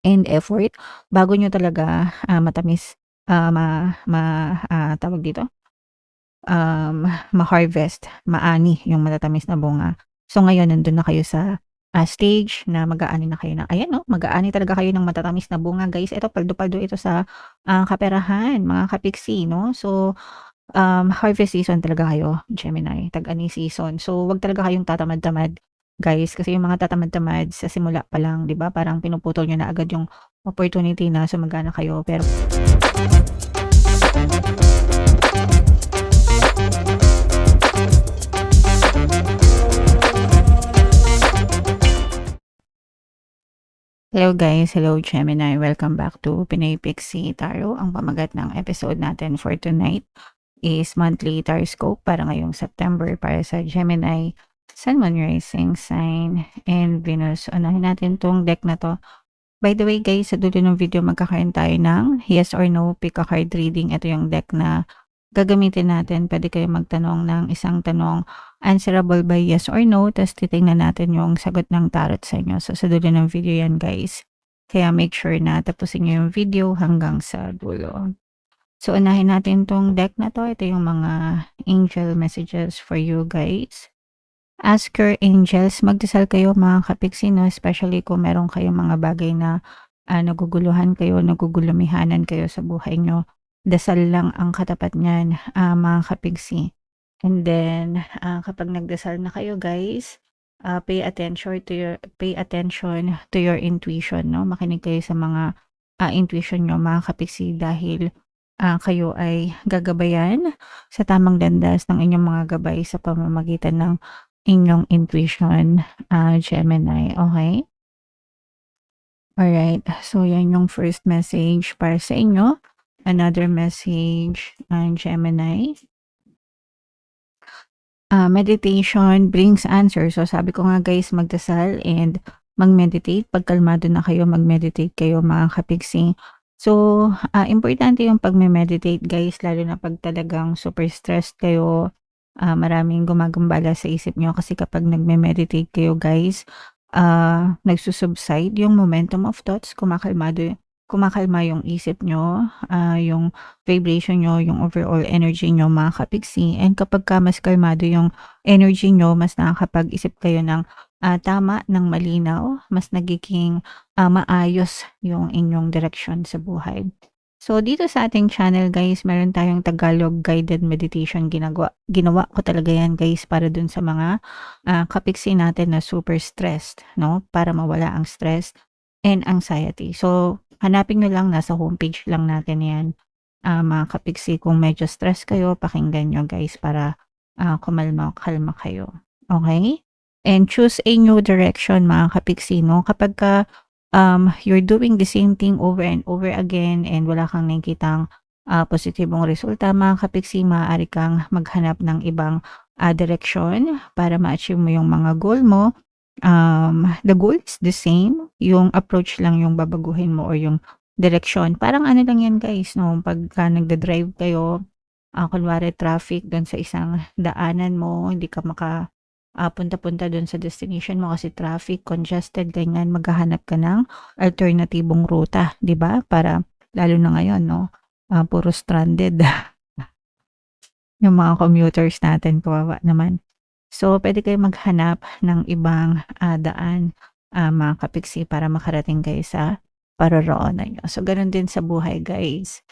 and effort bago nyo talaga matamis, tawag dito, ma-harvest, maani yung matatamis na bunga. So ngayon nandun na kayo sa stage na mag-aani na kayo ng ayan 'no, mag-aani talaga kayo ng matatamis na bunga guys. Ito paldo-paldo ito sa kaperahan mga kapiksi 'no. So, harvest season talaga kayo Gemini, tag-ani season. So wag talaga kayong tatamad-tamad guys, kasi yung mga tatamad-tamad sa simula pa lang 'di ba, parang pinuputol niyo na agad yung opportunity na sumagana kayo. Pero hello guys, hello Gemini, welcome back to Pinoy Pixie Tarot. Ang pamagat ng episode natin for tonight is monthly Taroscope para ngayong September para sa Gemini, Sun, Moon, Rising Sign, and Venus. Unahin natin tong deck na to. By the way guys, sa dulo ng video magkakaroon tayo ng yes or no pick a card reading. Ito yung deck na gagamitin natin. Pwede kayo magtanong ng isang tanong answerable by yes or no, tapos titingnan natin yung sagot ng tarot sa inyo. So sa dulo ng video yan guys. Kaya make sure na tapusin nyo yung video hanggang sa dulo. So unahin natin tong deck na to. Ito yung mga angel messages for you guys. Ask your angels, magdasal kayo mga kapiksi, no? Especially kung meron kayong mga bagay na naguguluhan kayo, nagugulumihanan kayo sa buhay nyo. Dasal lang ang katapat niyan, mga kapiksi. And then, kapag nagdasal na kayo guys, pay attention to your intuition, no? Makinig kayo sa mga intuition nyo mga kapiksi, dahil kayo ay gagabayan sa tamang landas ng inyong mga gabay sa pamamagitan ng inyong intuition, Gemini, okay? Alright, so yan yung first message para sa inyo. Another message, Gemini. Meditation brings answers. So sabi ko nga guys, magdasal and mag-meditate. Pag kalmado na kayo, mag-meditate kayo mga kapiksi. So, importante yung pag-meditate guys, lalo na pag talagang super stressed kayo, maraming gumagambala sa isip nyo, kasi kapag nagme-meditate kayo guys, nagsusubside yung momentum of thoughts, kumakalma yung isip nyo, yung vibration nyo, yung overall energy nyo mga kapiksi. And kapag ka mas kalmado yung energy nyo, mas nakakapag-isip kayo ng tama, ng malinaw, mas nagiging maayos yung inyong direksyon sa buhay. So dito sa ating channel guys, meron tayong Tagalog guided meditation. Ginawa ko talaga yan guys para dun sa mga kapiksi natin na super stressed, no? Para mawala ang stress and anxiety. So hanapin nyo lang, nasa homepage lang natin yan, mga kapiksi. Kung medyo stress kayo, pakinggan nyo guys para kalma kayo. Okay? And choose a new direction mga kapiksi, no? Kapag ka you're doing the same thing over and over again and wala kang nakikitang positibong resulta mga kapiksi, maaari kang maghanap ng ibang direction para ma-achieve mo yung mga goal mo. The goal is the same, yung approach lang yung babaguhin mo or yung direction. Parang ano lang yan guys, no? Pagka nagda-drive kayo, kunwari traffic doon sa isang daanan mo, hindi ka punta-punta doon sa destination mo kasi traffic, congested, ganyan, maghahanap ka ng alternatibong ruta, 'di ba? Para lalo na ngayon, no? Puro stranded. Yung mga commuters natin, kawawa naman. So, pwede kayo maghanap ng ibang daan, mga kapiksi, para makarating kayo sa paroroonan nyo. So, ganun din sa buhay, guys.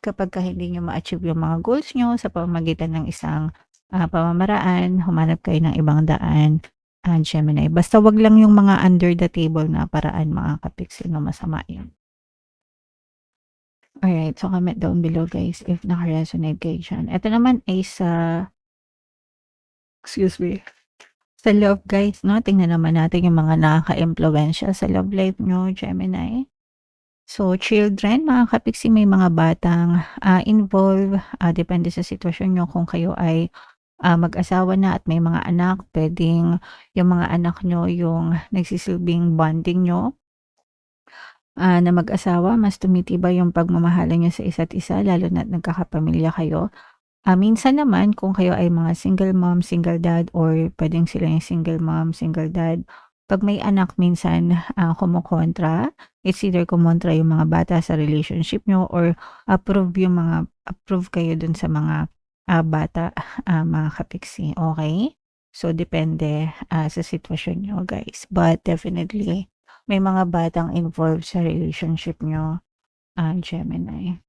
Kapag hindi nyo ma-achieve yung mga goals nyo sa pamamagitan ng isang pamamaraan, humanap kayo ng ibang daan, Gemini. Basta wag lang yung mga under the table na paraan mga kapiksi, no? Masama yun. Alright, so comment down below guys if naka-resonate kayo dyan. Ito naman ay sa love guys, no? Tingnan naman natin yung mga nakaka-impluwensya sa love life nyo, Gemini. So, children, mga kapiksi, may mga batang involve, depende sa sitwasyon nyo. Kung kayo ay mag-asawa na at may mga anak, pwedeng yung mga anak nyo yung nagsisilbing bonding nyo na mag-asawa. Mas tumitibay yung pagmamahalan nyo sa isa't isa, lalo na nagkakapamilya kayo. Minsan naman, kung kayo ay mga single mom, single dad, or pwedeng sila yung single mom, single dad, 'Pag may anak minsan, kumokontra, it's either kumontra yung mga bata sa relationship niyo or approve kayo dun sa mga, bata, mga kapiksi, okey? So, depende, sa sitwasyon niyo guys. But definitely, may mga batang involved sa relationship niyo, Gemini.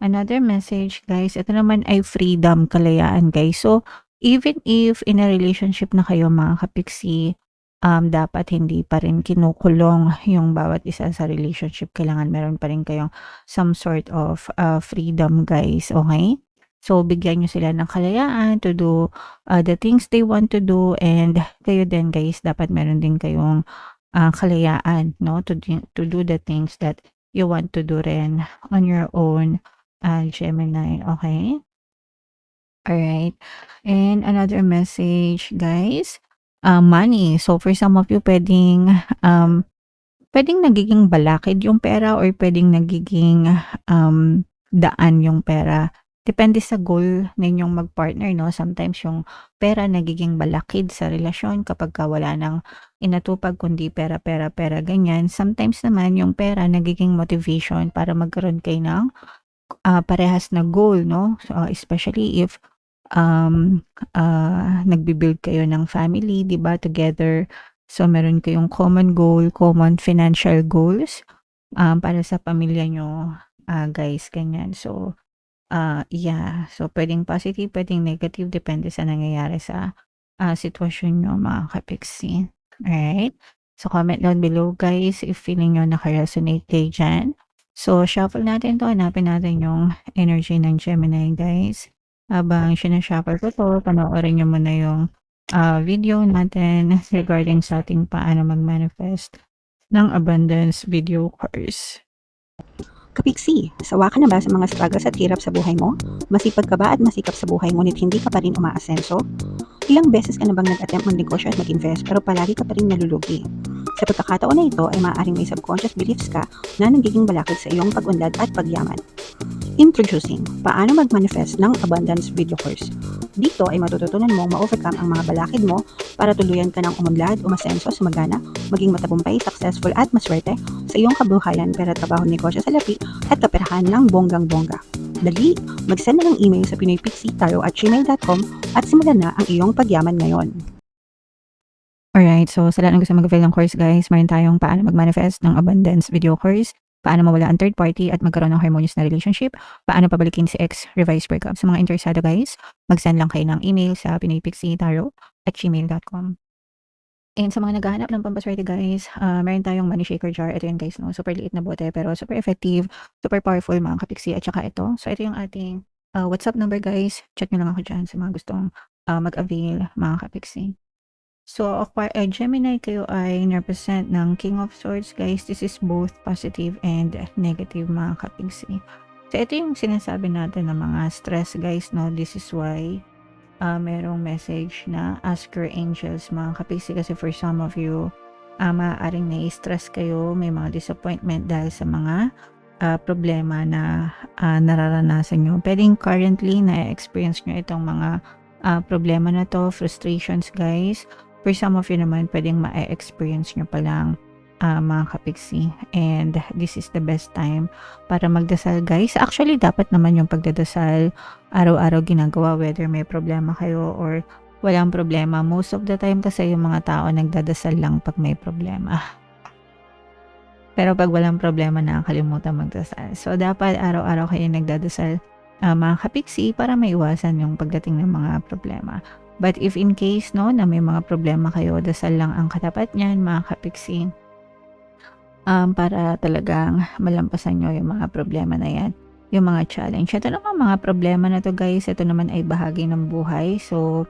Another message guys, ito naman ay freedom, kalayaan guys. So, even if in a relationship na kayo mga kapiksi, dapat hindi pa rin kinukulong yung bawat isa sa relationship. Kailangan meron pa rin kayong some sort of freedom guys, okay? So, bigyan nyo sila ng kalayaan to do the things they want to do, and kayo din guys, dapat meron din kayong kalayaan, no? To do the things that you want to do rin on your own, Gemini, okay? Alright. And another message, guys, money. So, for some of you, pwedeng nagiging balakid yung pera or pwedeng nagiging, daan yung pera. Depende sa goal ninyong mag-partner 'no. Sometimes yung pera nagiging balakid sa relasyon kapagka wala ng inatupag kundi pera, pera, pera, ganyan. Sometimes naman yung pera nagiging motivation para magkaroon kayo ng, parehas na goal 'no. So, especially if, nagbi-build kayo ng family 'di ba, together. So, meron kayong common goal, common financial goals, para sa pamilya niyo, guys, ganyan. So, yeah. So, puwedeng positive, puwedeng negative, depende sa nangyayari sa, sitwasyon niyo mga kapiksi. Alright? So, comment down below guys if feeling niyo naka-resonate kayo diyan. So, shuffle natin 'to, hanapin natin yung energy ng Gemini guys. Habang shina-shuffle ko 'to, panoorin niyo muna yung, video natin regarding sa ating paano mag-manifest ng abundance video course. Kapiksi, sawa ka na ba sa mga struggles at hirap sa buhay mo? Masipag ka ba at masikap sa buhay ngunit hindi ka pa rin umaasenso? Ilang beses ka na bang nag-attempt magnegosyo at mag-invest pero palagi ka pa rin nalulugi? Sa pagkakataon na ito ay maaaring may subconscious beliefs ka na nagiging balakid sa iyong pag-unlad at pagyaman. Introducing, paano mag-manifest ng abundance video course. Dito ay matututunan mong ma-overcome ang mga balakid mo para tuluyan ka ng umunlad, umasenso, sumagana, maging matagumpay, successful at maswerte sa iyong kabuhayan, pera, trabaho, negosyo sa lapi at kaperahan ng bonggang-bongga. Dali, mag-send na ng email sa pinoypixitaro@gmail.com at simulan na ang iyong pagyaman ngayon. Alright, so sa lahat ng gusto mag-avail ng course guys, meron tayong paano mag-manifest ng abundance video course, paano mawala ang third party at magkaroon ng harmonious na relationship, paano pabalikin si ex, revise breakup. Sa mga interesado guys, mag-send lang kayo ng email sa pinoypixitaro@gmail.com. And sa mga naghahanap ng pampaswerte guys, meron tayong money shaker jar. Ito yan guys, no? Super liit na bote pero super effective, super powerful mga kapiksi. At saka ito, so ito yung ating WhatsApp number guys. Chat nyo lang ako dyan sa mga gustong mag-avail mga kapiksi. So, Gemini, kayo ay represent ng King of Swords guys. This is both positive and negative mga kapiksi. So, ito yung sinasabi natin ng mga stress guys, no? This is why merong message na ask your angels mga kapiksi, kasi for some of you, maaaring nai-stress kayo, may mga disappointment dahil sa mga problema na nararanasan nyo. Pwedeng currently na-experience nyo itong mga problema na to, frustrations guys. For some of you naman, pwedeng ma-experience nyo pa lang mga kapiksi. And this is the best time para magdasal guys. Actually, dapat naman yung pagdadasal araw-araw ginagawa, whether may problema kayo or walang problema. Most of the time kasi yung mga tao nagdadasal lang pag may problema. Pero pag walang problema, nakakalimutan magdasal. So, dapat araw-araw kayo nagdadasal mga kapiksi para maiwasan yung pagdating ng mga problema. But if in case no, na may mga problema kayo, dasal lang ang katapat niyan mga kapiksi. Para talagang malampasan nyo yung mga problema na yan, yung mga challenge. Ito naman mga problema na to guys, ito naman ay bahagi ng buhay. So,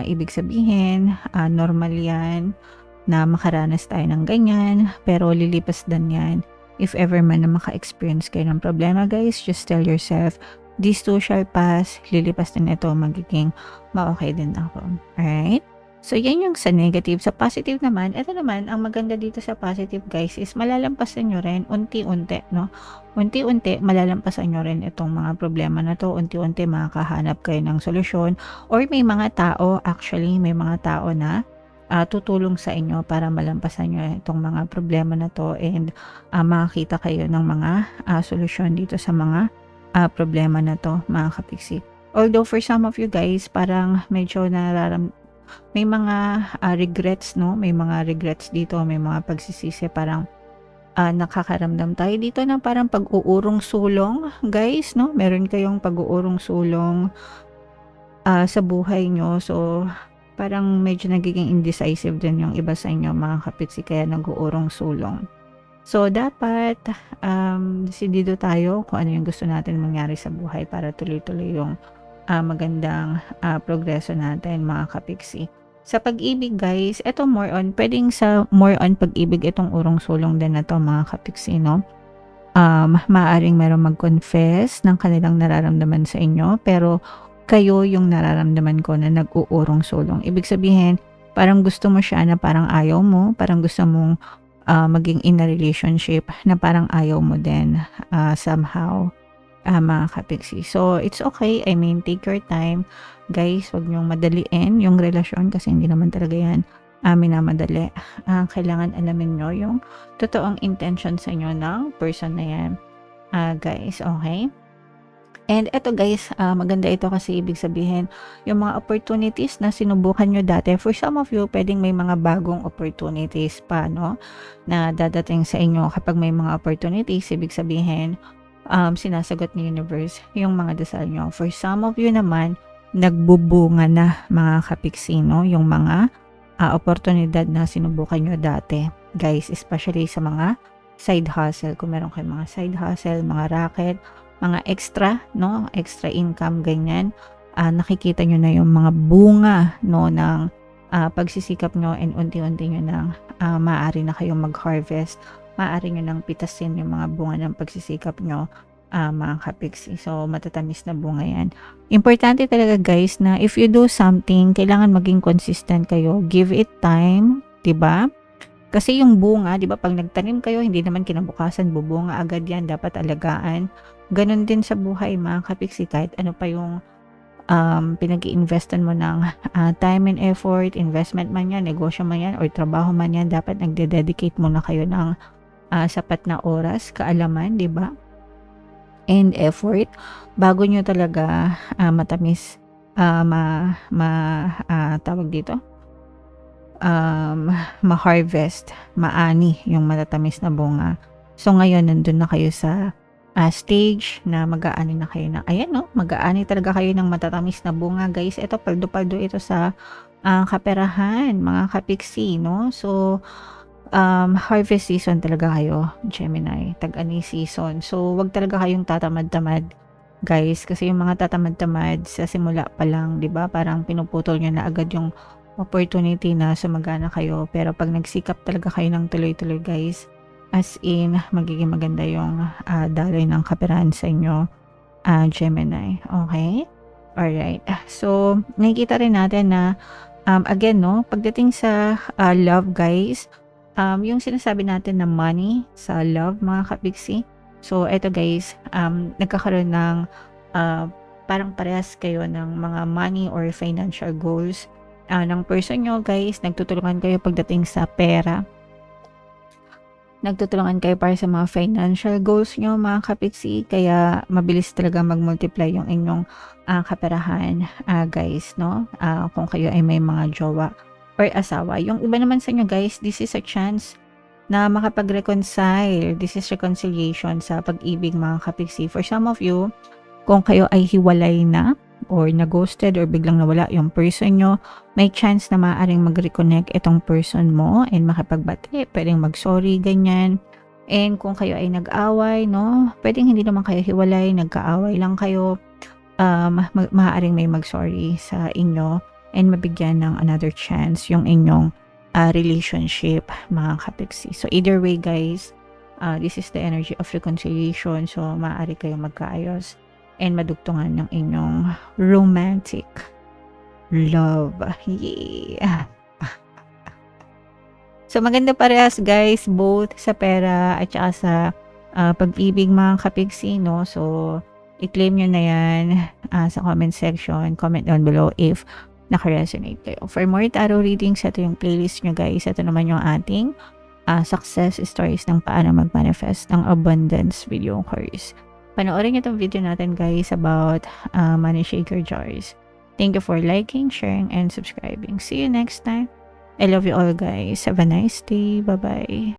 ibig sabihin, normal yan na makaranas tayo ng ganyan, pero lilipas din yan. If ever man na maka-experience kayo ng problema guys, just tell yourself, this too shall pass, lilipas din ito, magiging ma-okay din ako. Alright? So, yan yung sa negative. Sa positive naman, ito naman, ang maganda dito sa positive guys is malalampasan nyo rin unti-unti, no? Unti-unti, malalampasan nyo rin itong mga problema na to. Unti-unti, makakahanap kayo ng solusyon. Or may mga tao, actually, may mga tao na tutulong sa inyo para malampasan niyo itong mga problema na 'to and, makakita kayo ng mga, solusyon dito sa mga, problema na 'to, mga ka-pixie. Although for some of you guys parang medyo may mga, regrets 'no, may mga regrets dito, may mga pagsisisi, parang, nakakaramdam tayo dito ng parang pag-uurong sulong guys 'no, meron kayong pag-uurong sulong, sa buhay niyo. So, parang medyo nagiging indecisive din yung iba sa inyo, mga ka-pixie, kaya nag-uurong sulong. So, dapat, desidido tayo kung ano yung gusto natin mangyari sa buhay para tuloy-tuloy yung, magandang, progreso natin, mga ka-pixie. Sa pag-ibig guys, eto puwedeng sa more on pag-ibig itong urong sulong din na 'to, mga ka-pixie 'no. Maaaring merong mag-confess ng kanilang nararamdaman sa inyo, pero kayo yung nararamdaman ko na nag-uurong sulong. Ibig sabihin, parang gusto mo siya na parang ayaw mo, parang gusto mong, maging in a relationship na parang ayaw mo din, somehow, mga ka-pixie. So, it's okay, I mean, take your time. Guys, huwag niyong madaliin yung relasyon kasi hindi naman talaga yan, minamadali. Kailangan alamin niyo yung totoong intention sa inyo ng person na yan, guys, okay? And eto guys, maganda ito kasi ibig sabihin, yung mga opportunities na sinubukan nyo dati, for some of you, pwedeng may mga bagong opportunities pa, no? Na dadating sa inyo kapag may mga opportunities, ibig sabihin, sinasagot ni universe yung mga dasal nyo. For some of you naman, nagbubunga na, mga ka-pixie, no? Yung mga oportunidad na sinubukan nyo dati, guys, especially sa mga side hustle. Kung meron kayong mga side hustle, mga racket, mga extra, no? Extra income, ganyan. Nakikita nyo na yung mga bunga, no, ng pagsisikap nyo, and unti-unti nyo nang maaari na kayong mag-harvest. Maaari nyo nang pitasin yung mga bunga ng pagsisikap nyo, mga ka-pixie. So, matatamis na bunga yan. Importante talaga guys na if you do something, kailangan maging consistent kayo. Give it time, 'di ba? Kasi yung bunga, 'di ba, pag nagtanim kayo, hindi naman kinabukasan bubunga agad yan, dapat alagaan. Ganon din sa buhay, mga ka-pixie, kahit ano pa yung pinag-i-investan mo ng time and effort, investment man yan, negosyo man yan, or trabaho man yan, dapat nagde-dedicate muna kayo ng sapat na oras, kaalaman, 'di ba? And effort bago nyo talaga matamis, tawag dito, ma-harvest, maani yung matatamis na bunga. So ngayon nandun na kayo sa stage na mag-aani na kayo na, ayan no, mag-aani talaga kayo ng matatamis na bunga guys. Ito, paldo-paldo ito sa kaperahan, mga ka-pixie, no? So, harvest season talaga kayo, Gemini, tag-ani season. So, wag talaga kayong tatamad-tamad, guys, kasi yung mga tatamad-tamad sa simula pa lang, 'di ba? Parang pinuputol niyo na agad yung opportunity na sumagana kayo. Pero pag nagsikap talaga kayo ng tuloy-tuloy, guys, as in, magiging maganda yung daloy ng kaperahan sa inyo, Gemini. Okay? Alright. So, nakikita rin natin na, again, no, pagdating sa love, guys, yung sinasabi natin na money sa love, mga ka-pixie. So, eto guys, nagkakaroon ng parang parehas kayo ng mga money or financial goals ng person nyo, guys. Nagtutulungan kayo pagdating sa pera. Nagtutulungan kayo para sa mga financial goals nyo, mga ka-pixie. Kaya, mabilis talaga mag-multiply yung inyong kaperahan, guys, no? Kung kayo ay may mga jowa or asawa. Yung iba naman sa inyo, guys, this is a chance na makapag-reconcile. This is reconciliation sa pag-ibig, mga ka-pixie. For some of you, kung kayo ay hiwalay na or na-ghosted or biglang nawala yung person nyo, may chance na maaaring mag-reconnect itong person mo and makipagbati, pwedeng mag-sorry, ganyan. And kung kayo ay nag-away, no, pwedeng hindi naman kayo hiwalay, nagka-away lang kayo, maaaring may mag-sorry sa inyo and mabigyan ng another chance yung inyong relationship, mga ka-pixie. So either way, guys, this is the energy of reconciliation. So maaari kayong magkaayos and madugtungan ng inyong romantic love. Yeah. So maganda parehas, guys, both sa pera at saka sa pag-ibig, mga ka-pixie, no? So i-claim nyo na yan sa comment section. Comment down below if naka-resonate kayo. For more tarot readings, ito yung playlist nyo guys. Ito naman yung ating success stories ng paano mag-manifest ng abundance with yung curse. Panoorin nyo itong video natin guys about money shaker jars. Thank you for liking, sharing, and subscribing. See you next time. I love you all guys. Have a nice day. Bye-bye.